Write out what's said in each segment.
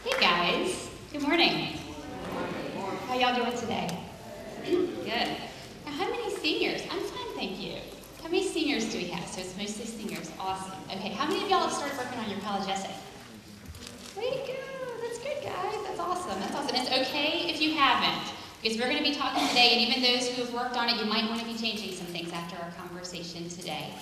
Hey guys, good morning. How y'all doing today? Good. Now, how many seniors? I'm fine, thank you. How many seniors do we have? So it's mostly seniors. Awesome. Okay, how many of y'all have started working on your college essay? Way to go. That's good, guys. That's awesome. That's awesome. It's okay if you haven't, because we're going to be talking today, and even those who have worked on it, you might want to be changing some things after our conversation today.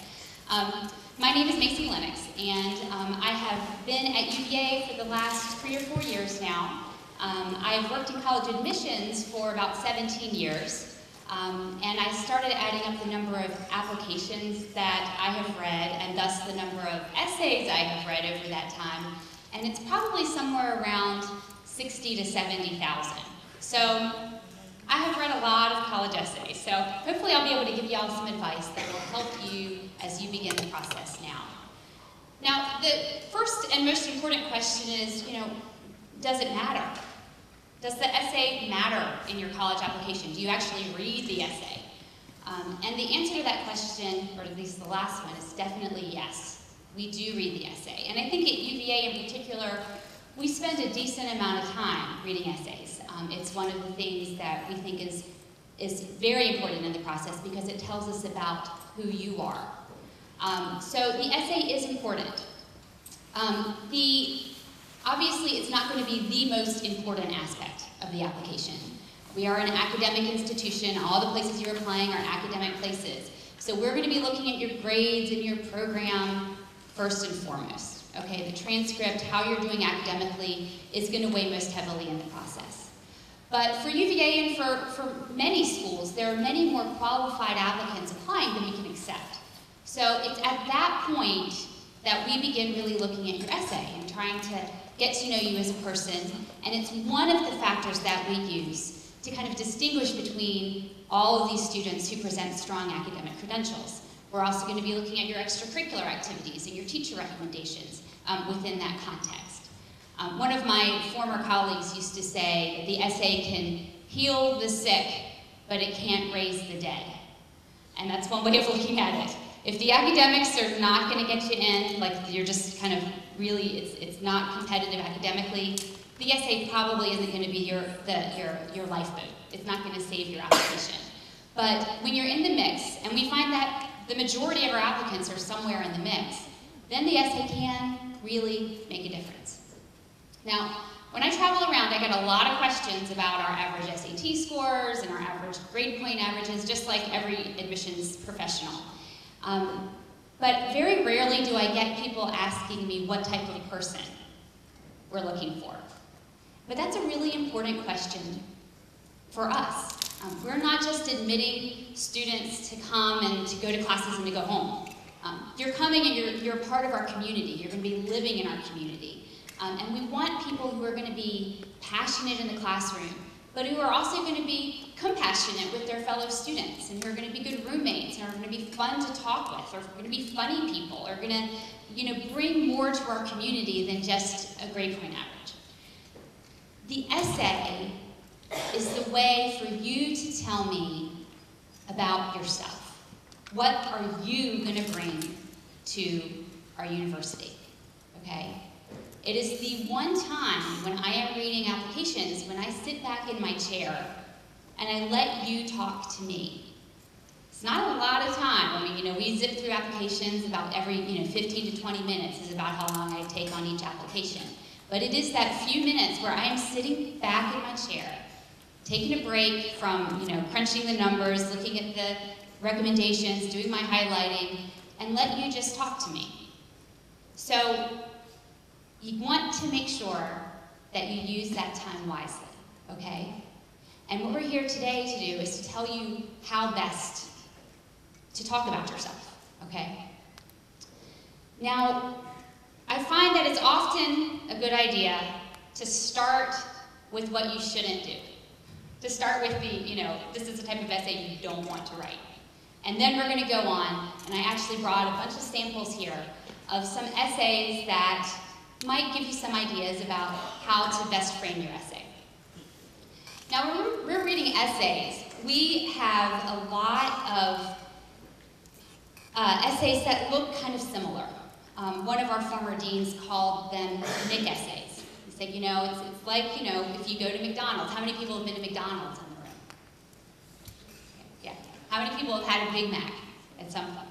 My name is Macy Lennox, and I have been at UVA for the last 3 or 4 years now. I've worked in college admissions for about 17 years, and I started adding up the number of applications that I have read, and thus the number of essays I have read over that time, and it's probably somewhere around 60 to 70,000. So I have read a lot of college essays, so hopefully I'll be able to give you all some advice that will help you as you begin the process now. Now, the first and most important question is, does it matter? Does the essay matter in your college application? Do you actually read the essay? And the answer to that question, or at least the last one, is definitely yes. We do read the essay. And I think at UVA in particular, we spend a decent amount of time reading essays. It's one of the things that we think is very important in the process because it tells us about who you are. So the essay is important. Obviously, it's not going to be the most important aspect of the application. We are an academic institution. All the places you're applying are academic places. So we're going to be looking at your grades and your program first and foremost. Okay, the transcript, how you're doing academically, is going to weigh most heavily in the process. But for UVA and for many schools, there are many more qualified applicants applying than we can accept. So it's at that point that we begin really looking at your essay and trying to get to know you as a person. And it's one of the factors that we use to kind of distinguish between all of these students who present strong academic credentials. We're also going to be looking at your extracurricular activities and your teacher recommendations within that context. One of my former colleagues used to say that the essay can heal the sick, but it can't raise the dead. And that's one way of looking at it. If the academics are not going to get you in, like you're just kind of really, it's not competitive academically, the essay probably isn't going to be your lifeboat. It's not going to save your application. But when you're in the mix, and we find that the majority of our applicants are somewhere in the mix, then the essay can really make a difference. Now, when I travel around, I get a lot of questions about our average SAT scores and our average grade point averages, just like every admissions professional. But very rarely do I get people asking me what type of person we're looking for. But that's a really important question for us. We're not just admitting students to come and to go to classes and to go home. You're coming and you're a part of our community. You're going to be living in our community. And we want people who are going to be passionate in the classroom, but who are also going to be compassionate with their fellow students, and who are going to be good roommates, and are going to be fun to talk with, or are going to be funny people, or are going to, bring more to our community than just a grade point average. The essay is the way for you to tell me about yourself. What are you going to bring to our university? Okay? It is the one time when I am reading applications, when I sit back in my chair and I let you talk to me. It's not a lot of time. I mean, we zip through applications about every, 15 to 20 minutes is about how long I take on each application. But it is that few minutes where I am sitting back in my chair, taking a break from, crunching the numbers, looking at the recommendations, doing my highlighting, and let you just talk to me. So you want to make sure that you use that time wisely, okay? And what we're here today to do is to tell you how best to talk about yourself, okay? Now, I find that it's often a good idea to start with what you shouldn't do. To start with this is the type of essay you don't want to write. And then we're going to go on, and I actually brought a bunch of samples here of some essays that might give you some ideas about how to best frame your essay. Now, when we're reading essays, we have a lot of essays that look kind of similar. One of our former deans called them Nick essays. He It's like, you know, it's like, you know, if you go to McDonald's. How many people have been to McDonald's in the room? Yeah. How many people have had a Big Mac at some point?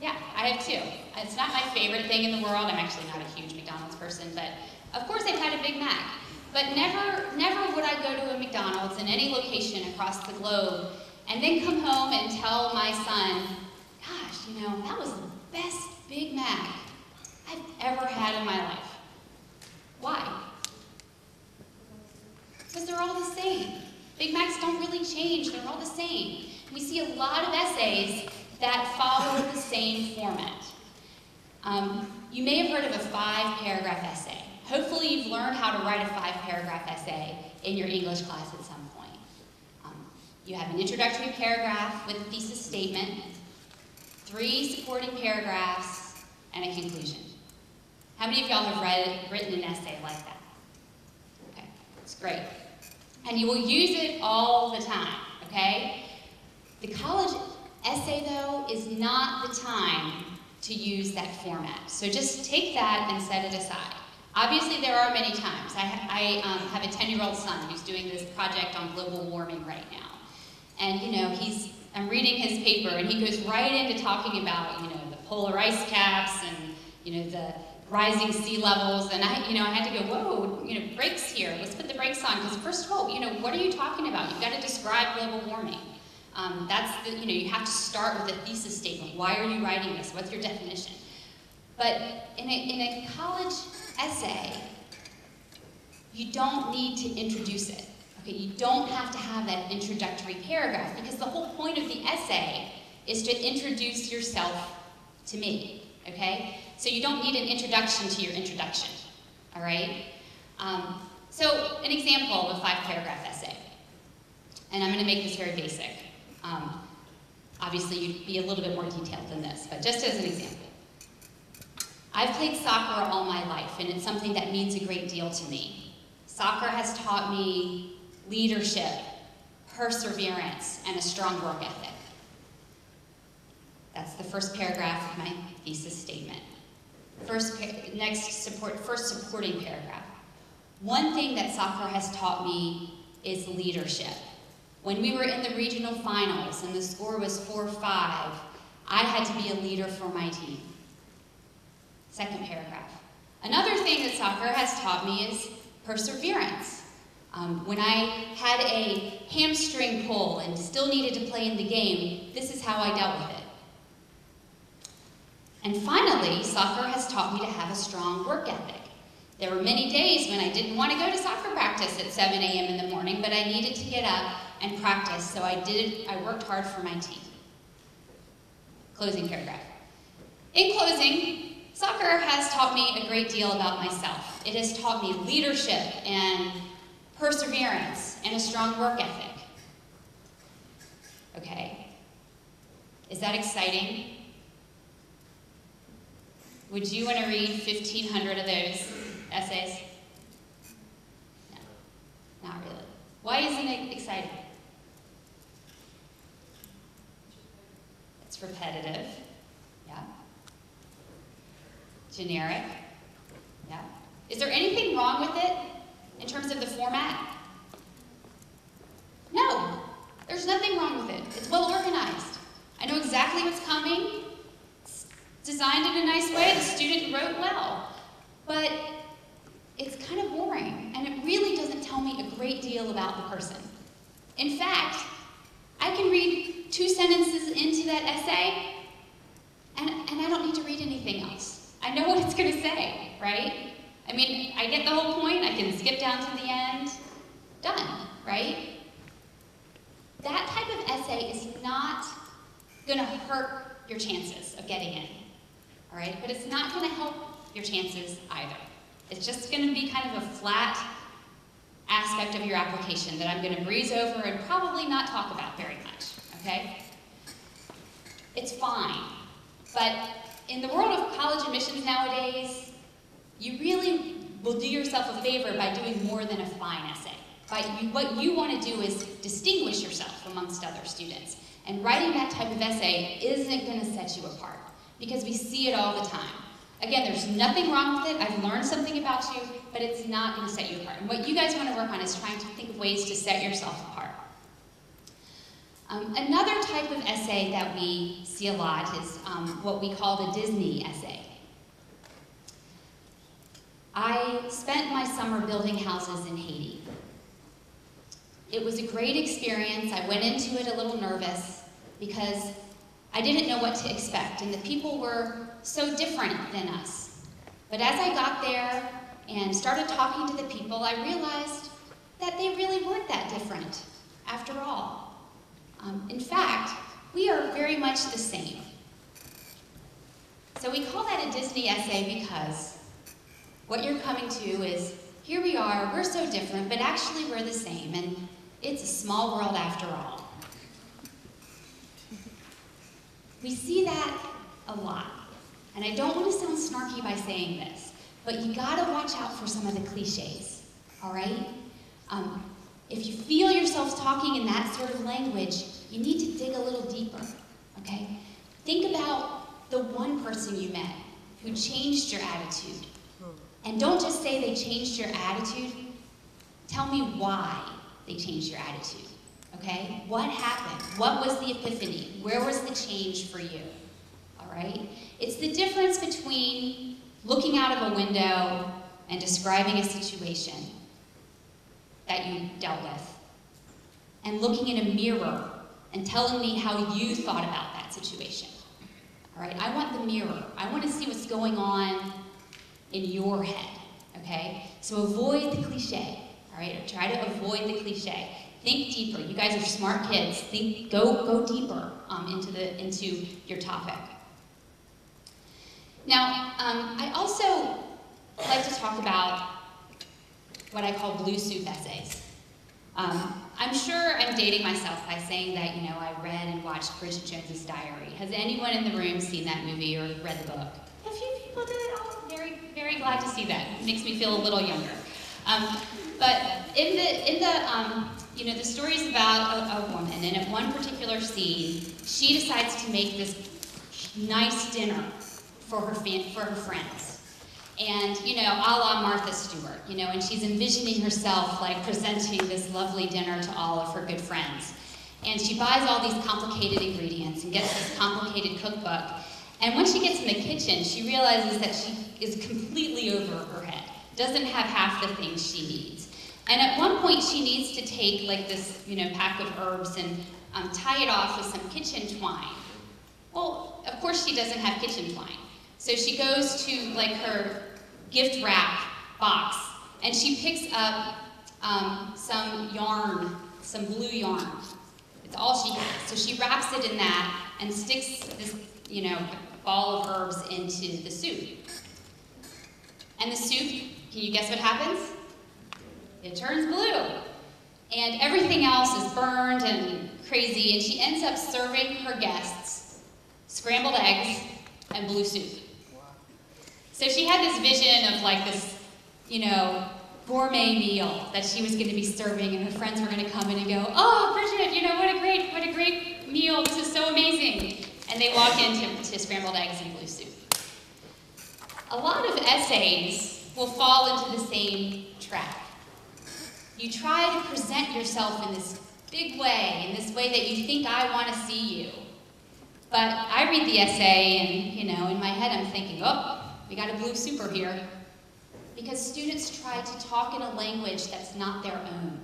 Yeah, I have too. It's not my favorite thing in the world. I'm actually not a huge McDonald's person, but of course I've had a Big Mac. But never would I go to a McDonald's in any location across the globe and then come home and tell my son, gosh, you know, that was the best Big Mac I've ever had in my life. Why? Because they're all the same. Big Macs don't really change, they're all the same. We see a lot of essays that follow the same format. You may have heard of a 5-paragraph essay. Hopefully you've learned how to write a 5-paragraph essay in your English class at some point. You have an introductory paragraph with a thesis statement, 3 supporting paragraphs, and a conclusion. How many of y'all have written an essay like that? Okay, it's great. And you will use it all the time, okay? The college essay, though, is not the time to use that format. So just take that and set it aside. Obviously, there are many times. I have a 10-year-old son who's doing this project on global warming right now. And, you know, I'm reading his paper, and he goes right into talking about, you know, the polar ice caps and, you know, the rising sea levels. And I had to go, whoa, you know, brakes here. Let's put the brakes on. Because first of all, you know, what are you talking about? You've got to describe global warming. You have to start with a thesis statement. Why are you writing this? What's your definition? But in a college essay, you don't need to introduce it. Okay, you don't have to have that introductory paragraph because the whole point of the essay is to introduce yourself to me. Okay, so you don't need an introduction to your introduction. All right. So an example of a 5-paragraph essay, and I'm going to make this very basic. Obviously, you'd be a little bit more detailed than this, but just as an example. I've played soccer all my life, and it's something that means a great deal to me. Soccer has taught me leadership, perseverance, and a strong work ethic. That's the first paragraph of my thesis statement. First supporting paragraph. One thing that soccer has taught me is leadership. When we were in the regional finals and the score was 4-5, I had to be a leader for my team. Second paragraph. Another thing that soccer has taught me is perseverance. When I had a hamstring pull and still needed to play in the game, this is how I dealt with it. And finally, soccer has taught me to have a strong work ethic. There were many days when I didn't want to go to soccer practice at 7 a.m. in the morning, but I needed to get up and practice, so I worked hard for my team. Closing paragraph. In closing, soccer has taught me a great deal about myself. It has taught me leadership and perseverance and a strong work ethic. Okay. Is that exciting? Would you want to read 1,500 of those essays? No, not really. Why isn't it exciting? It's repetitive. Yeah. Generic. Yeah. Is there anything wrong with it in terms of the format? No. There's nothing wrong with it. It's well organized. I know exactly what's coming. It's designed in a nice way. The student wrote well. But it's kind of boring, and it really doesn't tell me a great deal about the person. In fact, I can read 2 sentences into that essay, and I don't need to read anything else. I know what it's going to say, right? I mean, I get the whole point. I can skip down to the end. Done, right? That type of essay is not going to hurt your chances of getting in, all right? But it's not going to help your chances either. It's just going to be kind of a flat aspect of your application that I'm going to breeze over and probably not talk about very much, okay? It's fine. But in the world of college admissions nowadays, you really will do yourself a favor by doing more than a fine essay. What you want to do is distinguish yourself amongst other students. And writing that type of essay isn't going to set you apart, because we see it all the time. Again, there's nothing wrong with it. I've learned something about you, but it's not going to set you apart. And what you guys want to work on is trying to think of ways to set yourself apart. Another type of essay that we see a lot is what we call the Disney essay. I spent my summer building houses in Haiti. It was a great experience. I went into it a little nervous because I didn't know what to expect, and the people were so different than us. But as I got there and started talking to the people, I realized that they really weren't that different, after all. In fact, we are very much the same. So we call that a Disney essay because what you're coming to is, here we are, we're so different, but actually we're the same, and it's a small world after all. We see that a lot. And I don't want to sound snarky by saying this, but you gotta watch out for some of the cliches, all right? If you feel yourself talking in that sort of language, you need to dig a little deeper, okay? Think about the one person you met who changed your attitude. And don't just say they changed your attitude, tell me why they changed your attitude, okay? What happened? What was the epiphany? Where was the change for you, all right? It's the difference between looking out of a window and describing a situation that you dealt with, and looking in a mirror and telling me how you thought about that situation. All right, I want the mirror. I want to see what's going on in your head, okay? So avoid the cliche, all right? Or try to avoid the cliche. Think deeper. You guys are smart kids. Go deeper into your topic. Now, I also like to talk about what I call blue soup essays. I'm sure I'm dating myself by saying that, I read and watched Bridget Jones's Diary. Has anyone in the room seen that movie or read the book? A few people did. Oh, very, very glad to see that. It makes me feel a little younger. But the story is about a woman, and at one particular scene, she decides to make this nice dinner for her friends. And, a la Martha Stewart, and she's envisioning herself like presenting this lovely dinner to all of her good friends. And she buys all these complicated ingredients and gets this complicated cookbook. And when she gets in the kitchen, she realizes that she is completely over her head, doesn't have half the things she needs. And at one point, she needs to take like this, pack of herbs and tie it off with some kitchen twine. Well, of course she doesn't have kitchen twine. So she goes to like her gift wrap box, and she picks up some yarn, some blue yarn. It's all she has. So she wraps it in that and sticks this, ball of herbs into the soup. And the soup, can you guess what happens? It turns blue. And everything else is burned and crazy, and she ends up serving her guests scrambled eggs and blue soup. So she had this vision of like this, gourmet meal that she was going to be serving, and her friends were going to come in and go, "Oh, Bridget, what a great meal! This is so amazing!" And they walk into scrambled eggs and blue soup. A lot of essays will fall into the same trap. You try to present yourself in this big way, in this way that you think I want to see you. But I read the essay, and in my head I'm thinking, oh, we got a blue super here. Because students try to talk in a language that's not their own.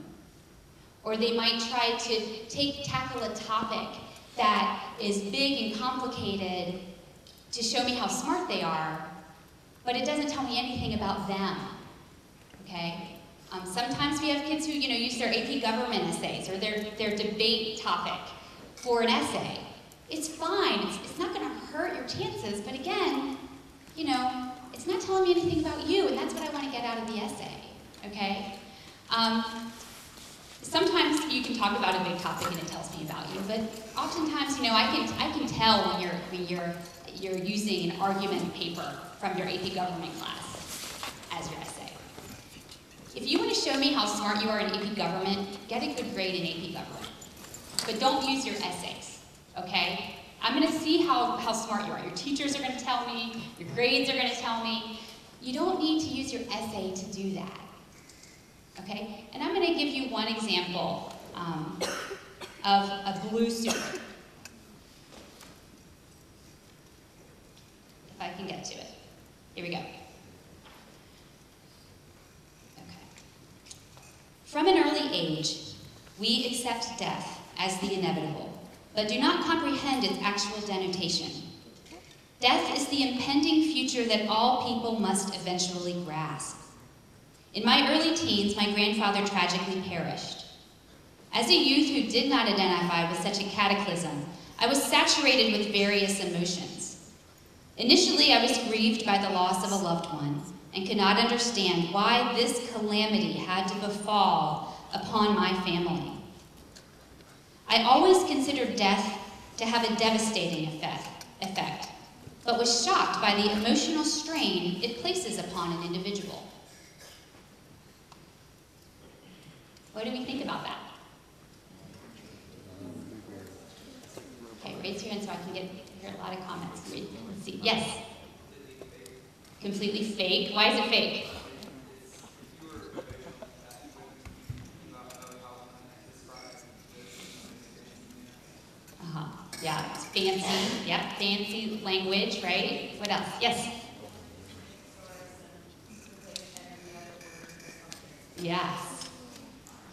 Or they might try to tackle a topic that is big and complicated to show me how smart they are, but it doesn't tell me anything about them, okay? Sometimes we have kids who, use their AP government essays or their debate topic for an essay. It's fine, it's not gonna hurt your chances, but again, it's not telling me anything about you, and that's what I want to get out of the essay, okay? Sometimes you can talk about a big topic and it tells me about you, but oftentimes, I can tell when you're using an argument paper from your AP government class as your essay. If you want to show me how smart you are in AP government, get a good grade in AP government, but don't use your essays, okay? I'm going to see how smart you are. Your teachers are going to tell me. Your grades are going to tell me. You don't need to use your essay to do that. Okay? And I'm going to give you one example of a blue super. If I can get to it. Here we go. Okay. From an early age, we accept death as the inevitable, but do not comprehend its actual denotation. Death is the impending future that all people must eventually grasp. In my early teens, my grandfather tragically perished. As a youth who did not identify with such a cataclysm, I was saturated with various emotions. Initially, I was grieved by the loss of a loved one and could not understand why this calamity had to befall upon my family. I always considered death to have a devastating effect, but was shocked by the emotional strain it places upon an individual. What do we think about that? Okay, raise your hand so I can hear a lot of comments. Let's see. Yes? Completely fake? Why is it fake? Yeah, it's fancy. Yep, fancy language, right? What else? Yes? Yes.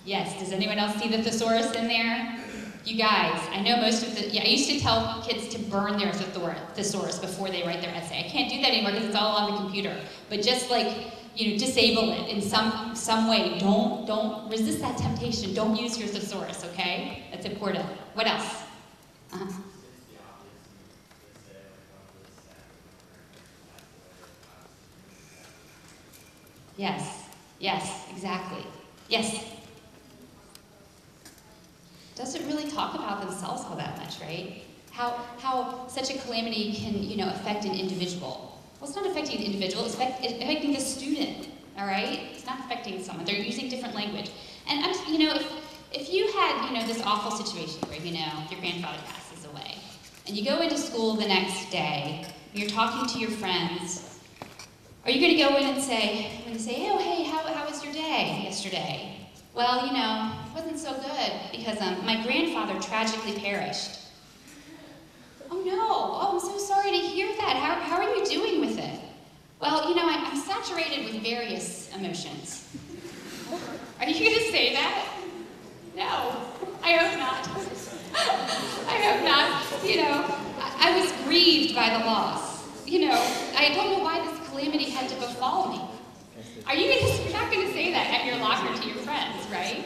Yes. Does anyone else see the thesaurus in there? You guys, I know most of I used to tell kids to burn their thesaurus before they write their essay. I can't do that anymore because it's all on the computer. But just like, disable it in some way. Don't resist that temptation. Don't use your thesaurus, okay? That's important. What else? Yes, exactly. Yes. Doesn't really talk about themselves all that much, right? How such a calamity can, affect an individual. Well, it's not affecting the individual, it's affecting the student, all right? It's not affecting someone. They're using different language. And, if you had, this awful situation where, your grandfather passes away, and you go into school the next day, and you're talking to your friends, are you going to go in and say, oh, hey, how was your day yesterday? Well, it wasn't so good because my grandfather tragically perished. Oh, no. Oh, I'm so sorry to hear that. How are you doing with it? Well, I'm saturated with various emotions. Are you going to say that? No. I hope not. I hope not. I was grieved by the loss. I don't know why this calamity had to befall me. You're not going to say that at your locker to your friends, right?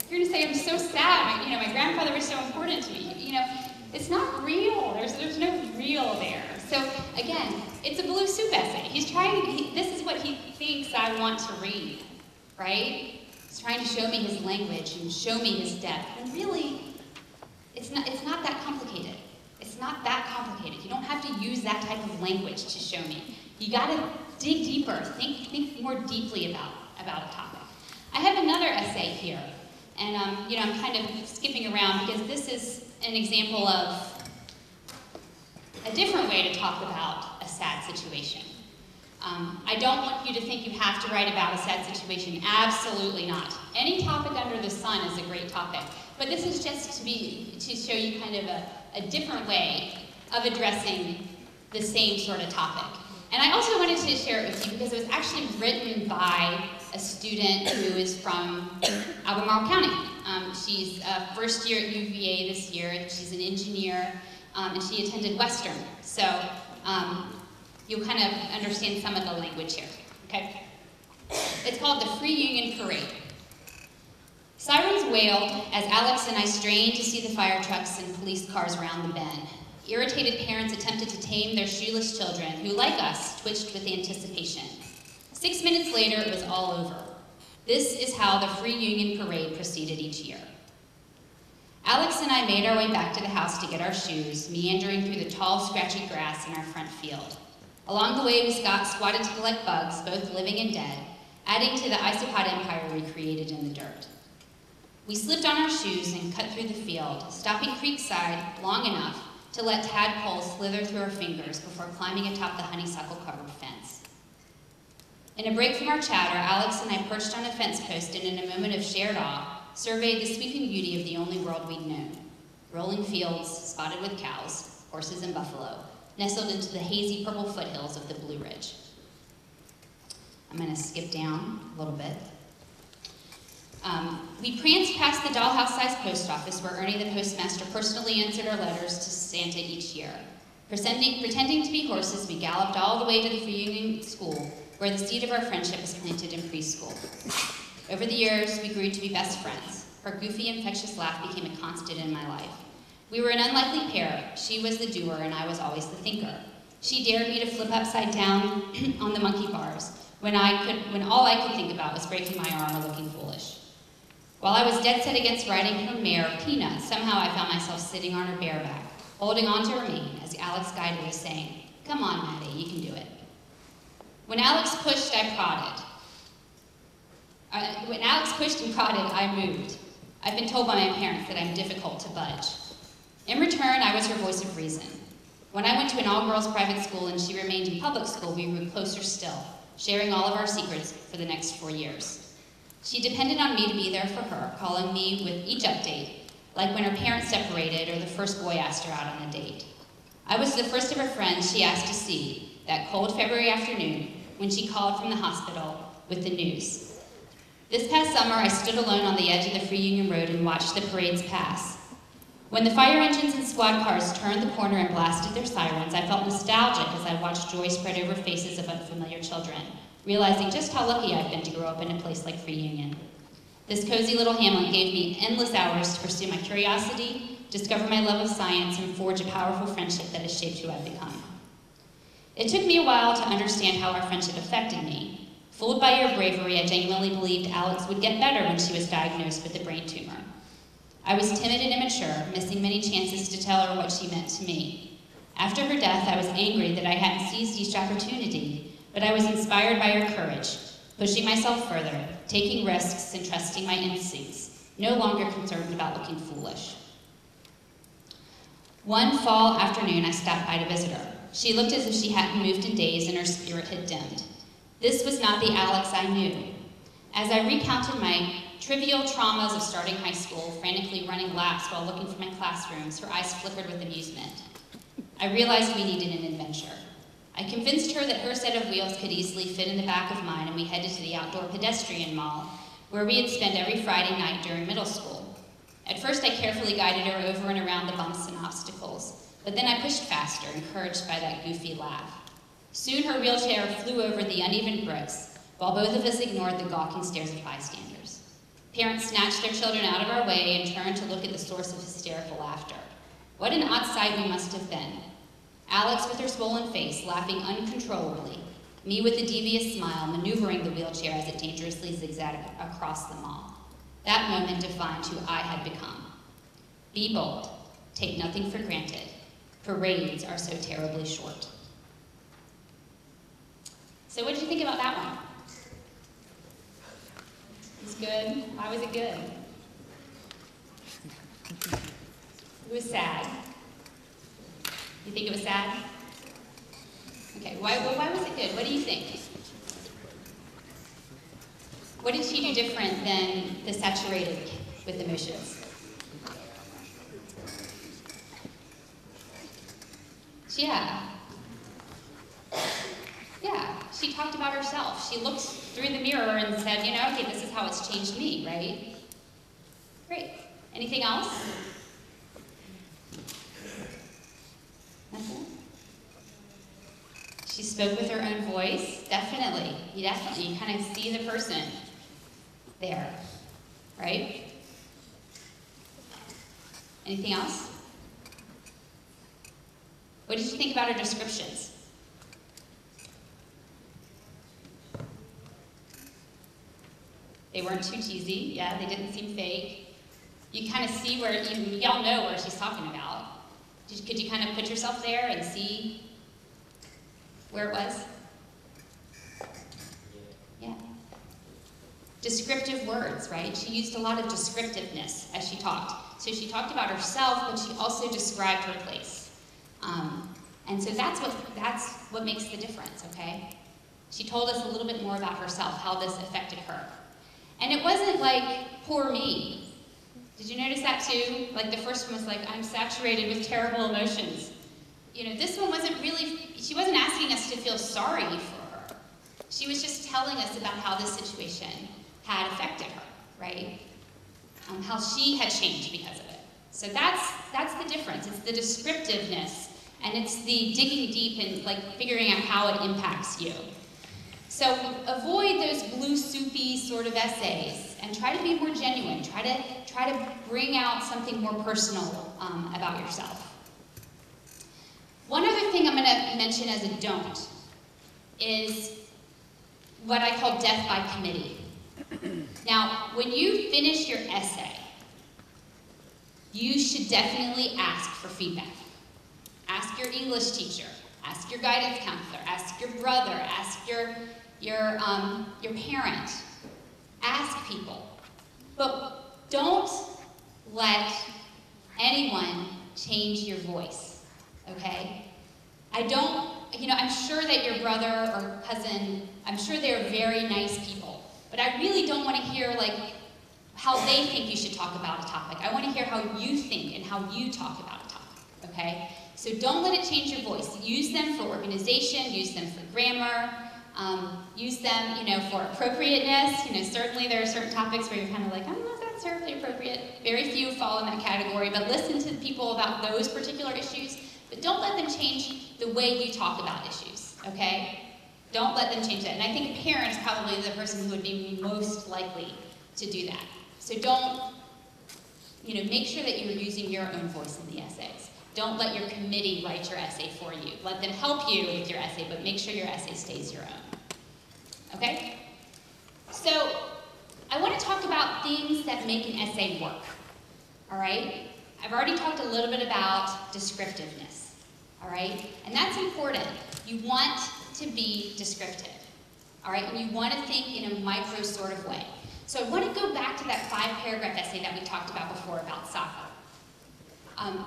You're going to say, I'm so sad. My grandfather was so important to me. It's not real. There's no real there. So again, it's a blue soup essay. This is what he thinks I want to read, right? He's trying to show me his language and show me his depth. And really, it's not that complicated. It's not that complicated. You don't have to use that type of language to show me. You got to dig deeper. Think more deeply about a topic. I have another essay here, and I'm kind of skipping around because this is an example of a different way to talk about a sad situation. I don't want you to think you have to write about a sad situation. Absolutely not. Any topic under the sun is a great topic, but this is just to show you kind of a different way of addressing the same sort of topic. And I also wanted to share it with you because it was actually written by a student who is from Albemarle County. She's first year at UVA this year. She's an engineer, and she attended Western. So you'll kind of understand some of the language here, okay? It's called the Free Union Parade. Sirens wailed as Alex and I strained to see the fire trucks and police cars round the bend. Irritated parents attempted to tame their shoeless children, who, like us, twitched with anticipation. 6 minutes later, it was all over. This is how the Free Union Parade proceeded each year. Alex and I made our way back to the house to get our shoes, meandering through the tall, scratchy grass in our front field. Along the way, we squatted to collect bugs, both living and dead, adding to the isopod empire we created in the dirt. We slipped on our shoes and cut through the field, stopping creekside long enough to let tadpoles slither through her fingers before climbing atop the honeysuckle-covered fence. In a break from our chatter, Alex and I perched on a fence post and in a moment of shared awe, surveyed the sweeping beauty of the only world we'd known. Rolling fields, spotted with cows, horses and buffalo, nestled into the hazy purple foothills of the Blue Ridge. I'm gonna skip down a little bit. We pranced past the dollhouse-sized post office where Ernie the postmaster personally answered our letters to Santa each year. Pretending to be horses, we galloped all the way to the Free Union School, where the seed of our friendship was planted in preschool. Over the years, we grew to be best friends. Her goofy, infectious laugh became a constant in my life. We were an unlikely pair. She was the doer, and I was always the thinker. She dared me to flip upside down on the monkey bars, when all I could think about was breaking my arm or looking foolish. While I was dead set against riding her mare, Peanut, somehow I found myself sitting on her bareback, holding onto her mane as Alex guided us, saying, "Come on, Maddie, you can do it." When Alex pushed, I prodded. When Alex pushed and prodded, I moved. I've been told by my parents that I'm difficult to budge. In return, I was her voice of reason. When I went to an all-girls private school and she remained in public school, we grew closer still, sharing all of our secrets for the next 4 years. She depended on me to be there for her, calling me with each update, like when her parents separated or the first boy asked her out on a date. I was the first of her friends she asked to see that cold February afternoon when she called from the hospital with the news. This past summer, I stood alone on the edge of the Free Union Road and watched the parades pass. When the fire engines and squad cars turned the corner and blasted their sirens, I felt nostalgic as I watched joy spread over faces of unfamiliar children, realizing just how lucky I've been to grow up in a place like Free Union. This cozy little hamlet gave me endless hours to pursue my curiosity, discover my love of science, and forge a powerful friendship that has shaped who I've become. It took me a while to understand how our friendship affected me. Fooled by your bravery, I genuinely believed Alex would get better when she was diagnosed with a brain tumor. I was timid and immature, missing many chances to tell her what she meant to me. After her death, I was angry that I hadn't seized each opportunity, but I was inspired by her courage, pushing myself further, taking risks and trusting my instincts, no longer concerned about looking foolish. One fall afternoon, I stopped by to visit her. She looked as if she hadn't moved in days and her spirit had dimmed. This was not the Alex I knew. As I recounted my trivial traumas of starting high school, frantically running laps while looking for my classrooms, her eyes flickered with amusement. I realized we needed an adventure. I convinced her that her set of wheels could easily fit in the back of mine, and we headed to the outdoor pedestrian mall, where we had spent every Friday night during middle school. At first, I carefully guided her over and around the bumps and obstacles, but then I pushed faster, encouraged by that goofy laugh. Soon her wheelchair flew over the uneven bricks, while both of us ignored the gawking stares of bystanders. Parents snatched their children out of our way and turned to look at the source of hysterical laughter. What an odd sight we must have been. Alex with her swollen face, laughing uncontrollably, me with a devious smile, maneuvering the wheelchair as it dangerously zigzagged across the mall. That moment defined who I had become. Be bold, take nothing for granted. Parades are so terribly short. So what did you think about that one? It was good? Why was it good? It was sad. You think it was sad? Okay, why was it good? What do you think? What did she do different than the saturated with emotions? Yeah. She talked about herself. She looked through the mirror and said, okay, this is how it's changed me, right? Great. Anything else? Nothing? She spoke with her own voice. Definitely. You kind of see the person there, right? Anything else? What did you think about her descriptions? They weren't too cheesy. Yeah, they didn't seem fake. You kind of see where, y'all know where she's talking about. Could you kind of put yourself there and see where it was? Yeah. Descriptive words, right? She used a lot of descriptiveness as she talked. So she talked about herself, but she also described her place. And so that's what makes the difference, okay? She told us a little bit more about herself, how this affected her. And it wasn't like, poor me. Did you notice that too? Like the first one was like, I'm saturated with terrible emotions. You know, this one wasn't really, she wasn't asking us to feel sorry for her. She was just telling us about how this situation had affected her, right? How she had changed because of it. So that's the difference. It's the descriptiveness, and it's the digging deep and like figuring out how it impacts you. So avoid those blue soupy sort of essays and try to be more genuine. Try to bring out something more personal about yourself. One other thing I'm going to mention as a don't is what I call death by committee. Now, when you finish your essay, you should definitely ask for feedback. Ask your English teacher, ask your guidance counselor, ask your brother, ask your parent. Ask people. But don't let anyone change your voice, okay? I'm sure that your brother or cousin, I'm sure they're very nice people, but I really don't want to hear like how they think you should talk about a topic. I want to hear how you think and how you talk about a topic, okay? So don't let it change your voice. Use them for organization, use them for grammar, use them, for appropriateness. Certainly there are certain topics where you're kind of like, I don't know if that's terribly appropriate. Very few fall in that category, but listen to people about those particular issues, but don't let them change the way you talk about issues, okay? Don't let them change that. And I think a parent is probably the person who would be most likely to do that. So don't, make sure that you're using your own voice in the essays. Don't let your committee write your essay for you. Let them help you with your essay, but make sure your essay stays your own. Okay? So, I want to talk about things that make an essay work. All right? I've already talked a little bit about descriptiveness. All right? And that's important. You want to be descriptive. All right? And you want to think in a micro sort of way. So I want to go back to that 5-paragraph essay that we talked about before about soccer.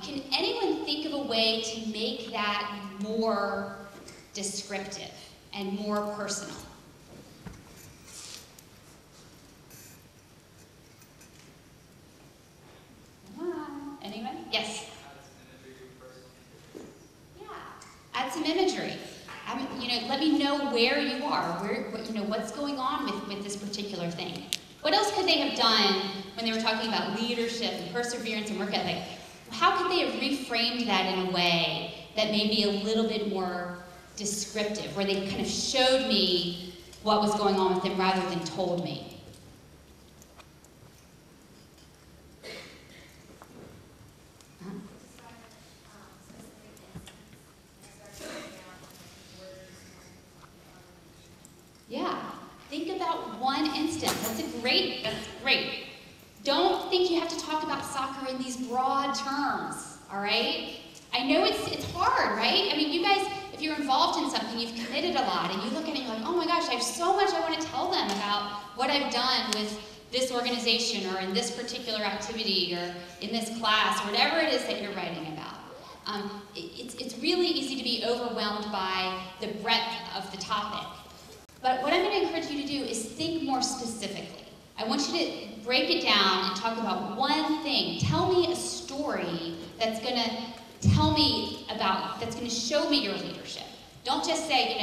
Can anyone think of a way to make that more descriptive and more personal? Anyone? Yes? Yeah, add some imagery. Let me know where you are, what's going on with this particular thing. What else could they have done when they were talking about leadership and perseverance and work ethic? How could they have reframed that in a way that may be a little bit more descriptive, where they kind of showed me what was going on with them rather than told me? Yeah, think about one instance. That's great. Don't think you have to talk about soccer in these broad terms, all right? I know it's hard, right? I mean, you guys, if you're involved in something, you've committed a lot, and you look at it and you're like, oh my gosh, I have so much I want to tell them about what I've done with this organization or in this particular activity or in this class, or whatever it is that you're writing about. It's really easy to be overwhelmed by the breadth of the topic. But what I'm going to encourage you to do is think more specifically. I want you to break it down and talk about one thing. Tell me a story that's going to that's going to show me your leadership. Don't just say,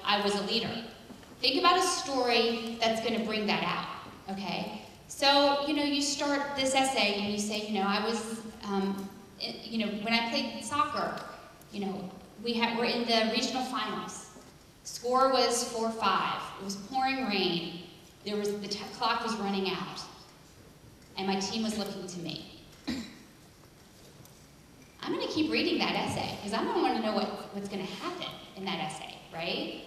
I was a leader. Think about a story that's going to bring that out, okay? So, you start this essay and you say, I was, when I played soccer, we're in the regional finals. Score was 4-5. It was pouring rain. The clock was running out, and my team was looking to me. I'm going to keep reading that essay because I don't want to know what's going to happen in that essay, right?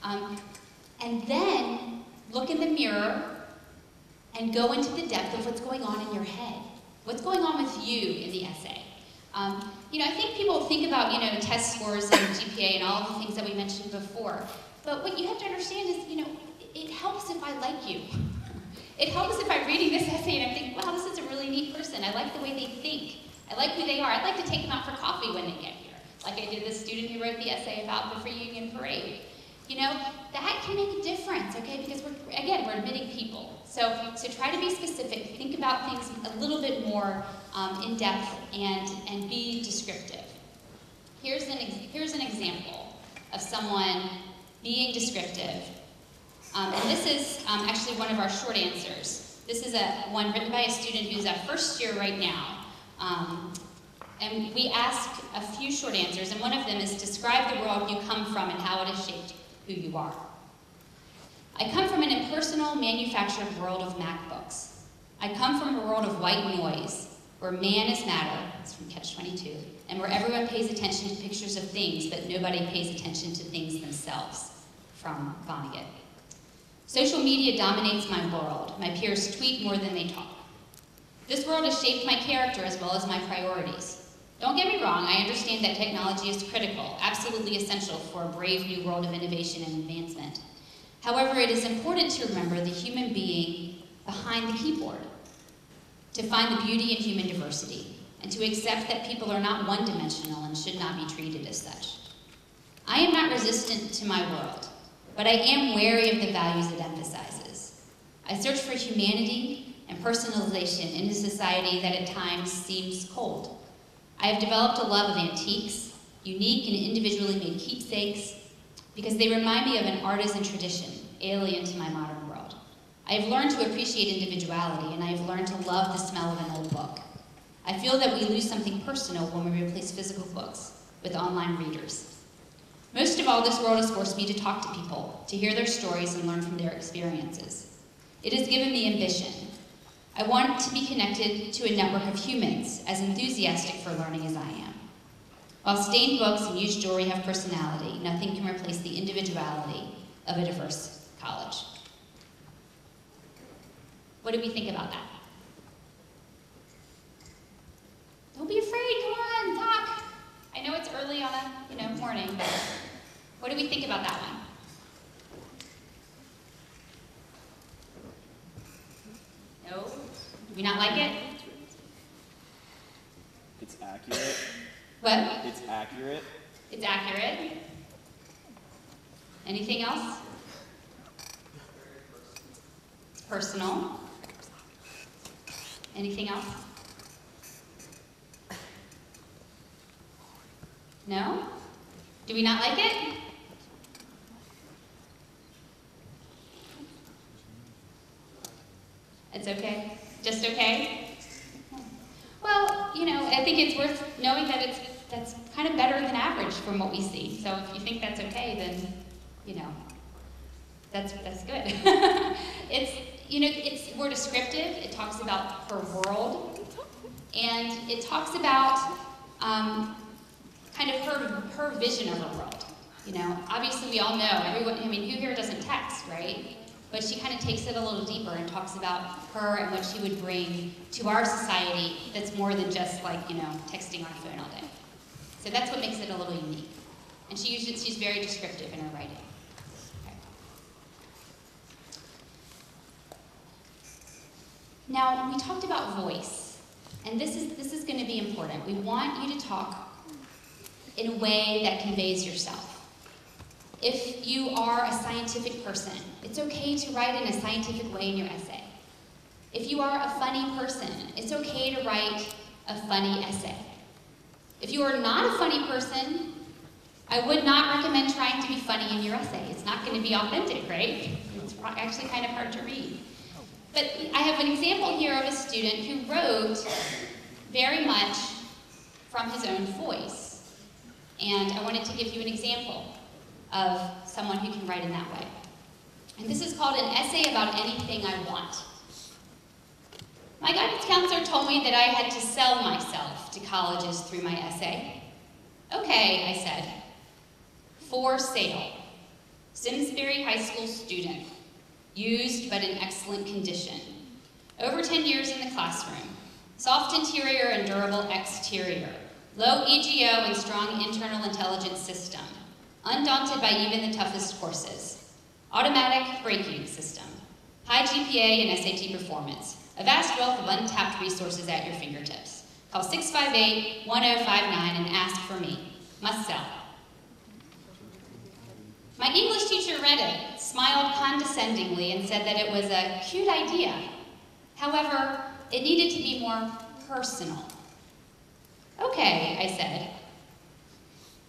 And then look in the mirror and go into the depth of what's going on in your head. What's going on with you in the essay? I think people think about, test scores and GPA and all of the things that we mentioned before. But what you have to understand is, it helps if I like you. It helps if I'm reading this essay and I think, wow, this is a really neat person. I like the way they think. I like who they are. I'd like to take them out for coffee when they get here. like I did this student who wrote the essay about the Free Union Parade. You know, that can make a difference, okay? Because we're admitting people. So try to be specific. Think about things a little bit more in depth and be descriptive. Here's an example of someone being descriptive. And this is actually one of our short answers. This is one written by a student who's at first year right now. And we ask a few short answers, and one of them is describe the world you come from and how it has shaped who you are. I come from an impersonal, manufactured world of MacBooks. I come from a world of white noise, where man is matter, it's from Catch-22, and where everyone pays attention to pictures of things, but nobody pays attention to things themselves, from Vonnegut. Social media dominates my world. My peers tweet more than they talk. This world has shaped my character as well as my priorities. Don't get me wrong, I understand that technology is critical, absolutely essential for a brave new world of innovation and advancement. However, it is important to remember the human being behind the keyboard, to find the beauty in human diversity, and to accept that people are not one-dimensional and should not be treated as such. I am not resistant to my world, but I am wary of the values it emphasizes. I search for humanity and personalization in a society that at times seems cold. I have developed a love of antiques, unique and individually made keepsakes, because they remind me of an artisan tradition alien to my modern world. I have learned to appreciate individuality, and I have learned to love the smell of an old book. I feel that we lose something personal when we replace physical books with online readers. Most of all, this world has forced me to talk to people, to hear their stories and learn from their experiences. It has given me ambition. I want to be connected to a network of humans as enthusiastic for learning as I am. While stained books and used jewelry have personality, nothing can replace the individuality of a diverse college. What do we think about that? Don't be afraid, come on, talk. I know it's early on a morning, but what do we think about that one? No? Do we not like it? It's accurate. What? It's accurate. It's accurate. Anything else? It's personal. Anything else? No? Do we not like it? It's okay? Just okay? Well, I think it's worth knowing that that's kind of better than average from what we see. So if you think that's okay, then, that's good. It's more descriptive. It talks about her world, and it talks about kind of her vision of her world. Obviously we all know, everyone, who here doesn't text, right? But she kind of takes it a little deeper and talks about her and what she would bring to our society that's more than just like, texting on a phone all day. So that's what makes it a little unique. And she's very descriptive in her writing. Okay. Now, we talked about voice, and this is going to be important. We want you to talk in a way that conveys yourself. If you are a scientific person, it's okay to write in a scientific way in your essay. If you are a funny person, it's okay to write a funny essay. If you are not a funny person, I would not recommend trying to be funny in your essay. It's not going to be authentic, right? It's actually kind of hard to read. But I have an example here of a student who wrote very much from his own voice. And I wanted to give you an example of someone who can write in that way. And this is called an essay about anything I want. My guidance counselor told me that I had to sell myself to colleges through my essay. Okay, I said. For sale. Simsbury High School student. Used but in excellent condition. Over 10 years in the classroom. Soft interior and durable exterior. Low EGO and strong internal intelligence system. Undaunted by even the toughest courses. Automatic braking system. High GPA and SAT performance. A vast wealth of untapped resources at your fingertips. Call 658-1059 and ask for me. Must sell. My English teacher read it, smiled condescendingly, and said that it was a cute idea. However, it needed to be more personal. Okay, I said.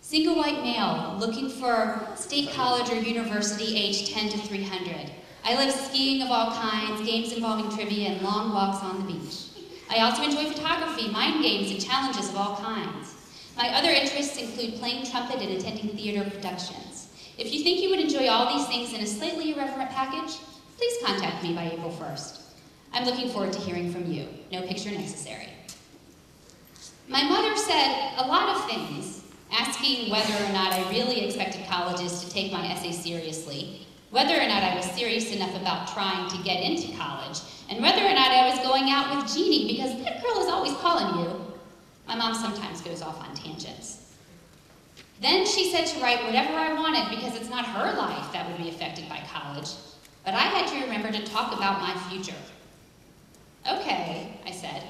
Single white male, looking for state college or university, age 10 to 300. I love skiing of all kinds, games involving trivia, and long walks on the beach. I also enjoy photography, mind games, and challenges of all kinds. My other interests include playing trumpet and attending theater productions. If you think you would enjoy all these things in a slightly irreverent package, please contact me by April 1st. I'm looking forward to hearing from you. No picture necessary. My mother said a lot of things, asking whether or not I really expected colleges to take my essay seriously, whether or not I was serious enough about trying to get into college, and whether or not I was going out with Jeannie, because that girl is always calling you. My mom sometimes goes off on tangents. Then she said to write whatever I wanted because it's not her life that would be affected by college, but I had to remember to talk about my future. Okay, I said.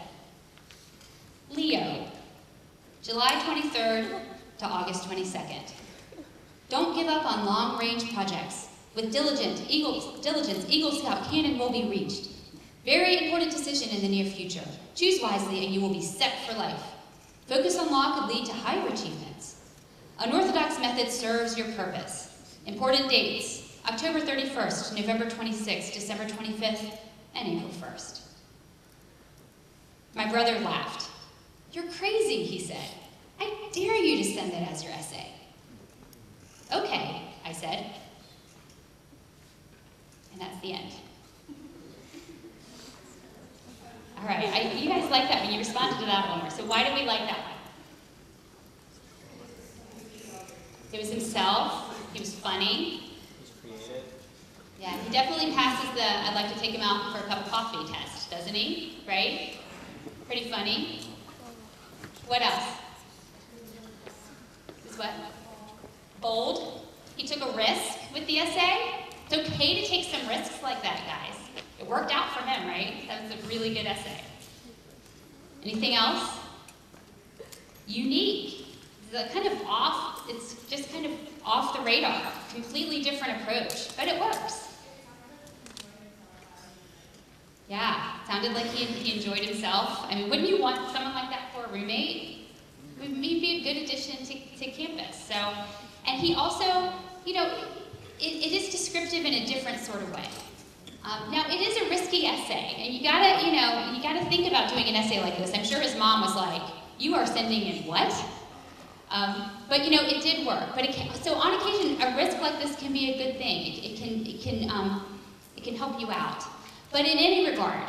Leo, July 23rd to August 22nd. Don't give up on long-range projects. With diligence, Eagle Scout canon will be reached. Very important decision in the near future. Choose wisely and you will be set for life. Focus on law could lead to higher achievements. Unorthodox method serves your purpose. Important dates, October 31st, November 26th, December 25th, and April 1st. My brother laughed. You're crazy, he said. I dare you to send that as your essay. Okay, I said. And that's the end. All right, you guys like that one. You responded to that one. So why did we like that one? It was himself. He was funny. He was creative. Yeah, he definitely passes the I'd like to take him out for a cup of coffee test, doesn't he? Right? Pretty funny. What else? This what? Bold. He took a risk with the essay. It's okay to take some risks like that, guys. It worked out for him, right? That was a really good essay. Anything else? Unique. It's just kind of off the radar. Completely different approach, but it works. Yeah, sounded like he enjoyed himself. I mean, wouldn't you want someone like that for a roommate? Would be a good addition to campus. So, and he also, it is descriptive in a different sort of way. Now, it is a risky essay, and you gotta think about doing an essay like this. I'm sure his mom was like, "You are sending in what?" But it did work. But so on occasion, a risk like this can be a good thing. It can help you out. But in any regard,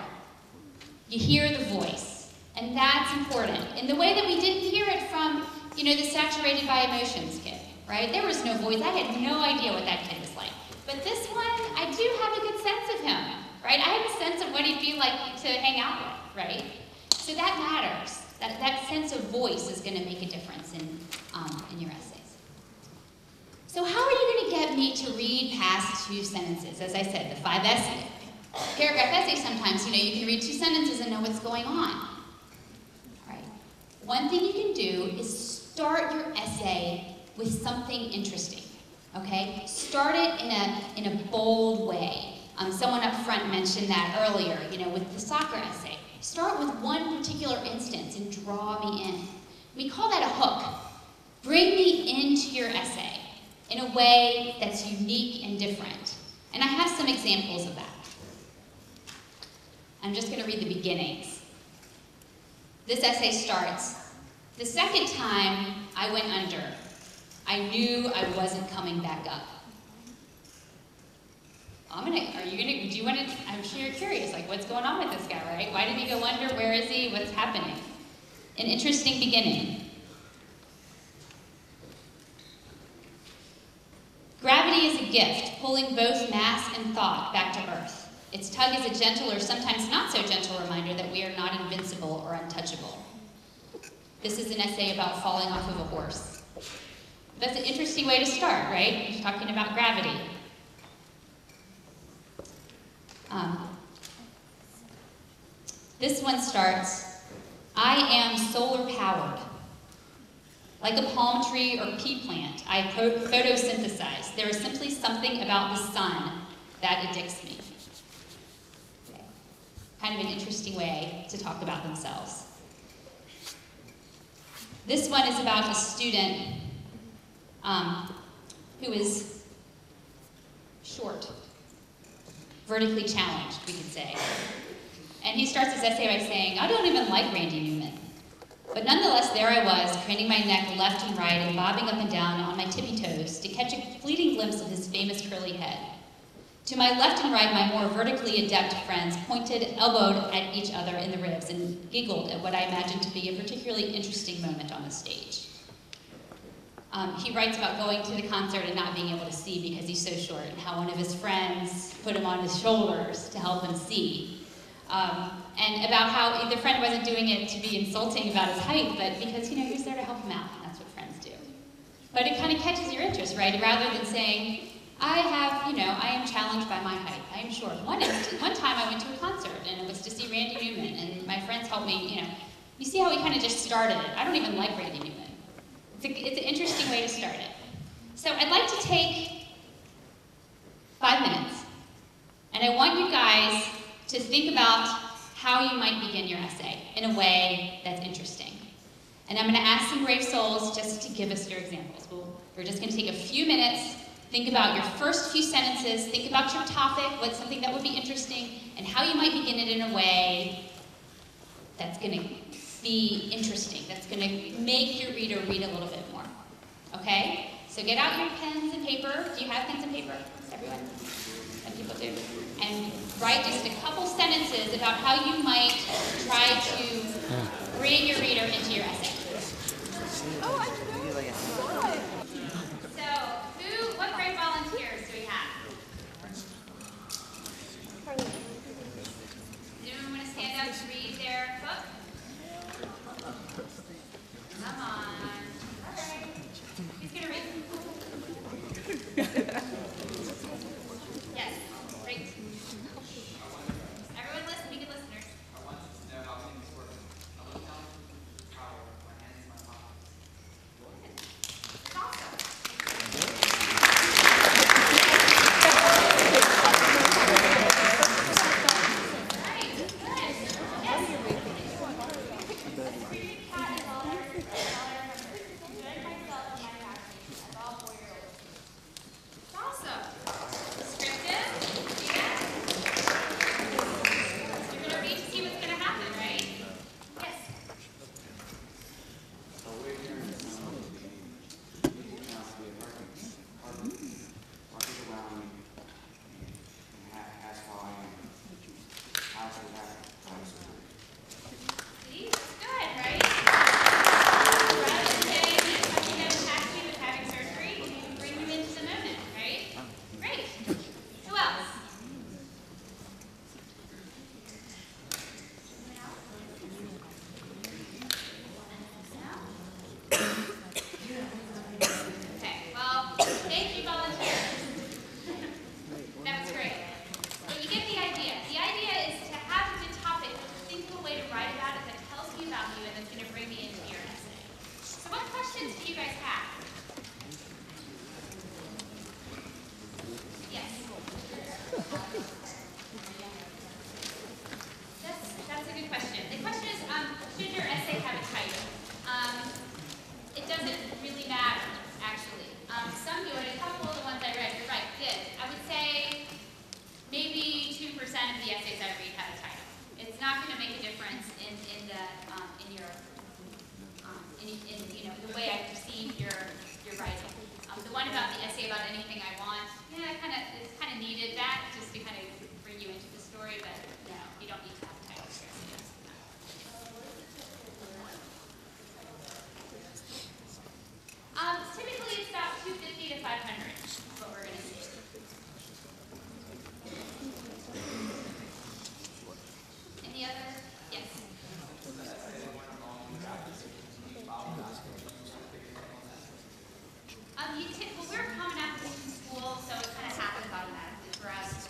you hear the voice, and that's important. In the way that we didn't hear it from, the Saturated by Emotions kid, right? There was no voice. I had no idea what that kid was like. But this one, I do have a good sense of him, right? I have a sense of what he'd be like to hang out with, right? So that matters. That sense of voice is going to make a difference in your essays. So how are you going to get me to read past 2 sentences? As I said, the 5 essay. Paragraph essay sometimes, you can read 2 sentences and know what's going on. All right. One thing you can do is start your essay with something interesting. Okay? Start it in a bold way. Someone up front mentioned that earlier, with the soccer essay. Start with one particular instance and draw me in. We call that a hook. Bring me into your essay in a way that's unique and different. And I have some examples of that. I'm just going to read the beginnings. This essay starts, "The second time I went under, I knew I wasn't coming back up." I'm sure you're curious, like what's going on with this guy, right? Why did he go under? Where is he? What's happening? An interesting beginning. "Gravity is a gift, pulling both mass and thought back to Earth. Its tug is a gentle or sometimes not so gentle reminder that we are not invincible or untouchable." This is an essay about falling off of a horse. That's an interesting way to start, right? You're talking about gravity. This one starts, "I am solar powered." Like a palm tree or pea plant, I photosynthesize. There is simply something about the sun that addicts me. Okay. Kind of an interesting way to talk about themselves. This one is about a student who is short, vertically challenged, we could say. And he starts his essay by saying, I don't even like Randy Newman. But nonetheless, there I was, craning my neck left and right and bobbing up and down on my tippy toes to catch a fleeting glimpse of his famous curly head. To my left and right, my more vertically adept friends pointed, elbowed at each other in the ribs and giggled at what I imagined to be a particularly interesting moment on the stage. He writes about going to the concert and not being able to see because he's so short, and how one of his friends put him on his shoulders to help him see. And about how the friend wasn't doing it to be insulting about his height, but because, he was there to help him out, and that's what friends do. But it kind of catches your interest, right? Rather than saying, I am challenged by my height, I am short. One time I went to a concert, and it was to see Randy Newman, and my friends helped me, you see how we kind of just started. I don't even like Randy Newman. It's an interesting way to start it. So I'd like to take 5 minutes, and I want you guys to think about how you might begin your essay in a way that's interesting. And I'm going to ask some brave souls just to give us your examples. We're just going to take a few minutes, think about your first few sentences, think about your topic, what's something that would be interesting, and how you might begin it in a way that's going to be interesting, that's going to make your reader read a little bit more. Okay? So get out your pens and paper. Do you have pens and paper? Everyone? Some people do. And write just a couple sentences about how you might try to bring your reader into your essay. Oh, I know. So, what brave volunteers do we have? Does anyone want to stand up to read their book? Come on. All right. Who's going to read? Yes. Great. Everyone listen. Be good listeners. I want to know how things work. I will tell you how my hands in my pockets. It's awesome. Right. Good. Yes. Cat is all I remember. Enjoying myself and my actions as all 4-year-olds. It's awesome. Descriptive. Yeah. You're going to read to see what's going to happen, right? Yes. So we're here in this walking around and has fallen. House will have See? That's good, right? Rather than saying something that attacks you with having surgery, you can bring them into the moment, right? Great. Who else? Okay, well, thank you, volunteers. That was great. But you get the idea. The idea is to have a good topic, think of a way to write about it that tells me about you and that's going to bring me into your essay. So what questions do you guys have? Yes. That's a good question. The question is, should your essay have a title? It doesn't really matter, actually. Some do it. A couple of the ones I read, you're right, did. I would say maybe 2% of the essays I read have a title. It's not going to make a difference in the way I perceive your writing. The one about the essay about anything I want, it's kind of needed that just to kind of bring you into the story, but no, you don't need to have a title for your essays. Typically it's about 250 to 500 is what we're going to see. Any other? Yes. Well, we're a common application school, so it kind of happens automatically for us.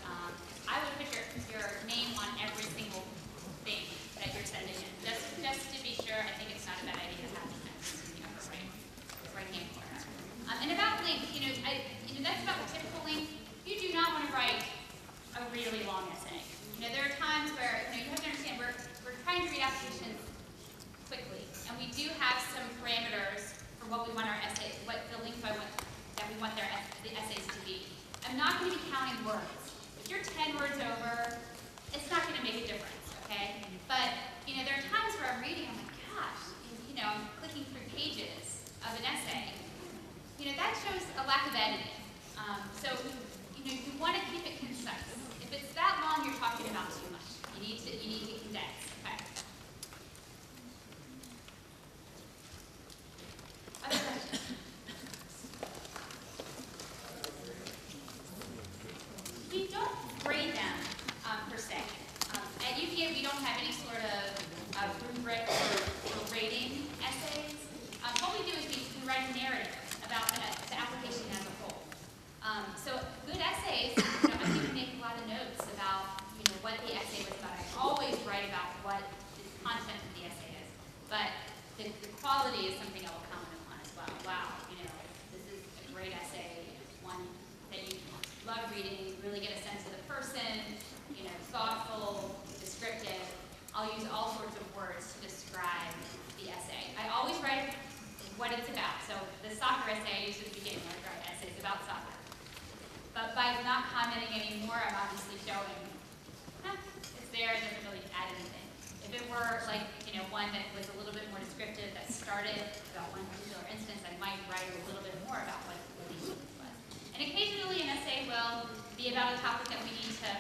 have any sort of rubric for rating essays, what we do is we write a narrative about the application as a whole. So good essays, I think we make a lot of notes about what the essay was about. I always write about what the content of the essay is, but the quality is something I will comment upon as well. Wow, this is a great essay, one that you love reading, really get a sense of the person, thoughtful, descriptive. I'll use all sorts of words to describe the essay. I always write what it's about. So the soccer essay I used at the beginning, I write essays about soccer. But by not commenting anymore, I'm obviously showing, it's there, it doesn't really add anything. If it were like, one that was a little bit more descriptive, that started about one particular instance, I might write a little bit more about what the instance was. And occasionally an essay will be about a topic that we need to,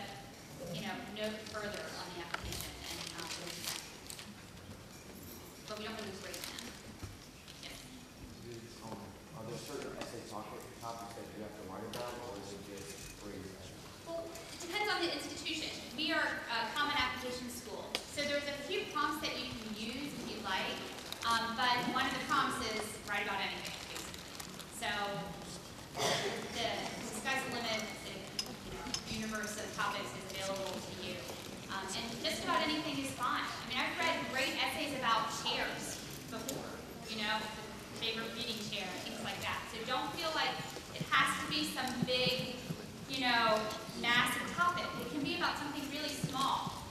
note further on the application. But we don't really break them. Yes. Are there certain essay topics that you have to write about, or is it just free? Well, it depends on the institution. We are a common application school, so there's a few prompts that you can use if you like, but one of the prompts is write about anything, basically. So the sky's the limit, the universe of topics is available to you. And just about anything is fine. I mean, I've read great essays about chairs before, favorite reading chair, things like that. So don't feel like it has to be some big, massive topic. It can be about something really small.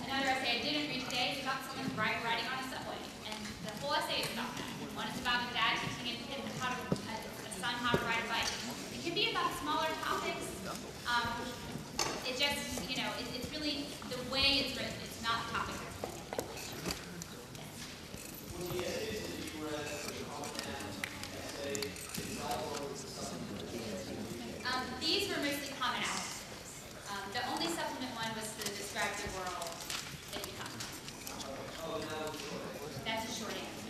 Another essay I didn't read today is about someone riding on a subway. And the whole essay is about that. One is about a dad teaching a son how to ride a bike. It can be about smaller topics. It just, it's really the way it's written. It's not topic that's these were mostly common analysis. The only supplement one was to describe the world that you come from. That's a short answer.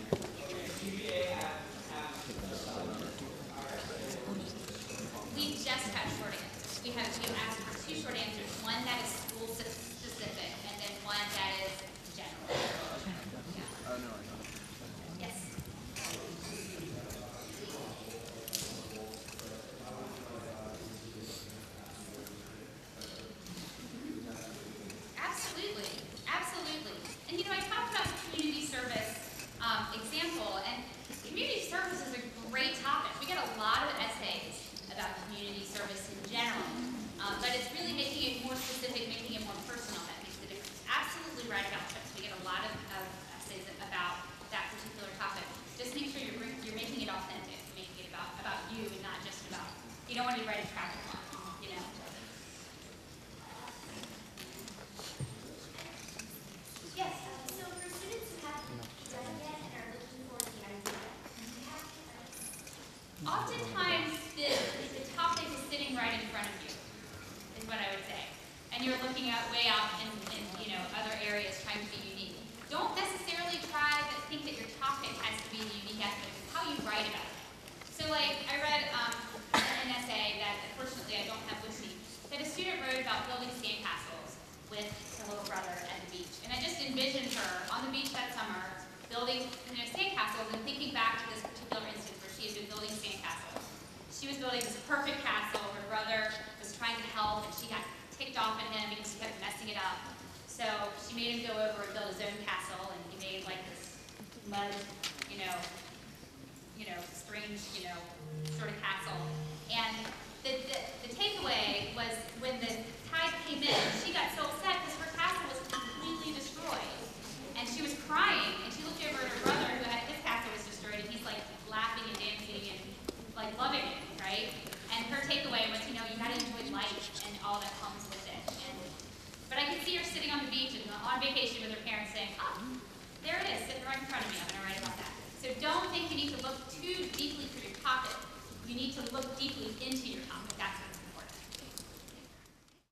We just have short answers. We asked for 2 short answers. One that is school specific, and then one that is general. Yeah. Oh, no, I know. Yes. Absolutely. Absolutely. And I talked about the community service example, and community service is a great topic. We get a lot of essays about community service in general, but it's really making it more specific, making it more personal that makes the difference. Absolutely right about this. We get a lot of essays about that particular topic. Just make sure you're making it authentic, making it about you and not just about, you don't want to write a traffic law, Yes? So for students who haven't done it yet and are looking for the idea, do you have tips? Oftentimes, the topic is sitting right in front of you, is what I would say. And you're looking out way out in other areas trying to be unique. Don't necessarily think that your topic has to be the unique aspect. It's how you write about it. So I read an essay that unfortunately I don't have with me, that a student wrote about building sandcastles with her little brother at the beach. And I just envisioned her on the beach that summer building sandcastles and thinking back to this particular instance where she had been building sandcastles. She was building this perfect castle. Her brother was trying to help, and she got ticked off at him because he kept messing it up. So she made him go over and build his own castle, and he made like this mud, strange, sort of castle. And the takeaway was when the tide came in, she got so upset because her castle was completely destroyed. And she was crying, and she looked over at her brother who had his castle was destroyed, and he's like laughing and dancing and like loving it, right? And her takeaway was, you gotta enjoy life and all that comes with it. But I could see her sitting on the beach and on vacation with her parents saying, oh, there it is, sitting right in front of me, I'm gonna write about that. So don't think you need to look too deeply for your topic. You need to look deeply into your topic. That's what's